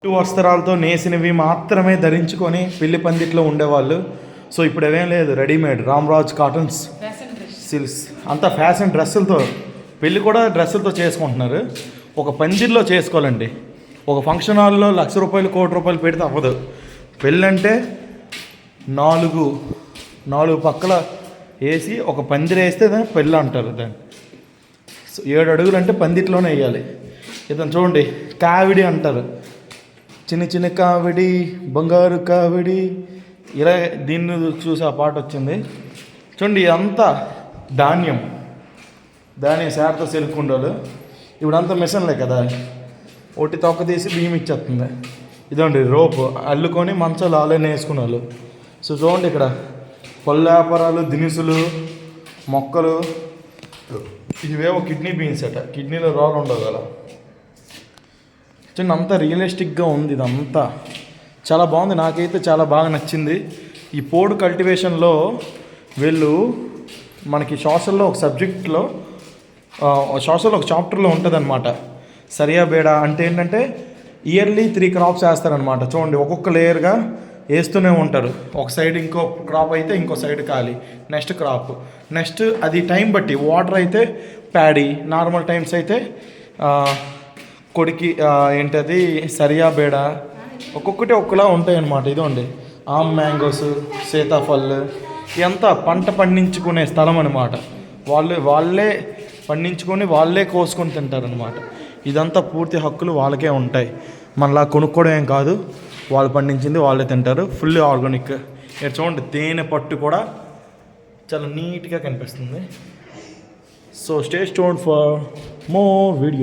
పట్టు వస్త్రాలతో నేసినవి మాత్రమే ధరించుకొని పెళ్లి పందిట్లో ఉండేవాళ్ళు. సో ఇప్పుడు అవేం లేదు, రెడీమేడ్ రామ్రాజ్ కాటన్స్ సిల్క్స్ అంతా ఫ్యాషన్ డ్రెస్సులతో పెళ్ళి కూడా డ్రెస్సులతో చేసుకుంటున్నారు. ఒక పందిర్లో చేసుకోవాలండి. ఒక ఫంక్షన్ హాల్లో ₹1,00,000 ₹1,00,00,000 పెడితే అవ్వదు. పెళ్ళి అంటే నాలుగు పక్కల వేసి ఒక పందిరి వేస్తే దాన్ని పెళ్ళి అంటారు. దాన్ని 7 అడుగులు అంటే పందిట్లోనే వేయాలి. ఇతను చూడండి, కావిడి అంటారు. చిన్న చిన్న కావిడి, బంగారు కావిడి, ఇలా దీన్ని చూసి ఆ పాట వచ్చింది చూడండి. ఇదంతా ధాన్యం శారతో సెలుక్కుండాలు. ఇప్పుడంతా మిషన్లే కదా, ఒకటి తొక్క తీసి బియ్యం ఇచ్చేస్తుంది. ఇదండి రోపు అల్లుకొని మంచాలు ఆలనే వేసుకునే వాళ్ళు. సో చూడండి, ఇక్కడ పళ్ళు వ్యాపారాలు, దినుసులు, మొక్కలు, ఇవేవో కిడ్నీ బీన్స్ అట. కిడ్నీలో రోగం ఉండదు కదా. చూడండి, అంతా రియలిస్టిక్గా ఉంది. ఇదంతా చాలా బాగుంది. నాకైతే చాలా బాగా నచ్చింది. ఈ పోడు కల్టివేషన్లో వీళ్ళు మనకి సోషల్లో ఒక సబ్జెక్ట్లో సోషల్లో ఒక చాప్టర్లో ఉంటుంది అనమాట. సరియా బేడా అంటే ఏంటంటే ఇయర్లీ 3 క్రాప్స్ వేస్తారనమాట. చూడండి, ఒక్కొక్క లేయర్గా వేస్తూనే ఉంటారు. ఒక సైడ్ ఇంకో క్రాప్ అయితే ఇంకో సైడ్ ఖాళీ, నెక్స్ట్ క్రాప్, నెక్స్ట్ అది టైం బట్టి. వాటర్ అయితే ప్యాడీ, నార్మల్ టైమ్స్ అయితే కొడికి ఏంటది సరియా బేడా, ఒక్కొక్కటి ఒక్కలా ఉంటాయి అన్నమాట. ఇదండి ఆమ్ మ్యాంగోస్, సీతాఫల్, ఇదంతా పంట పండించుకునే స్థలం అనమాట. వాళ్ళే పండించుకొని వాళ్ళే కోసుకొని తింటారనమాట. ఇదంతా పూర్తి హక్కులు వాళ్ళకే ఉంటాయి. మనలా కొనుక్కోవడం ఏం కాదు, వాళ్ళు పండించింది వాళ్ళే తింటారు. Fully organic. ఇక్కడ చూడండి, తేనె పట్టు కూడా చాలా నీట్గా కనిపిస్తుంది. So stay tuned for more video.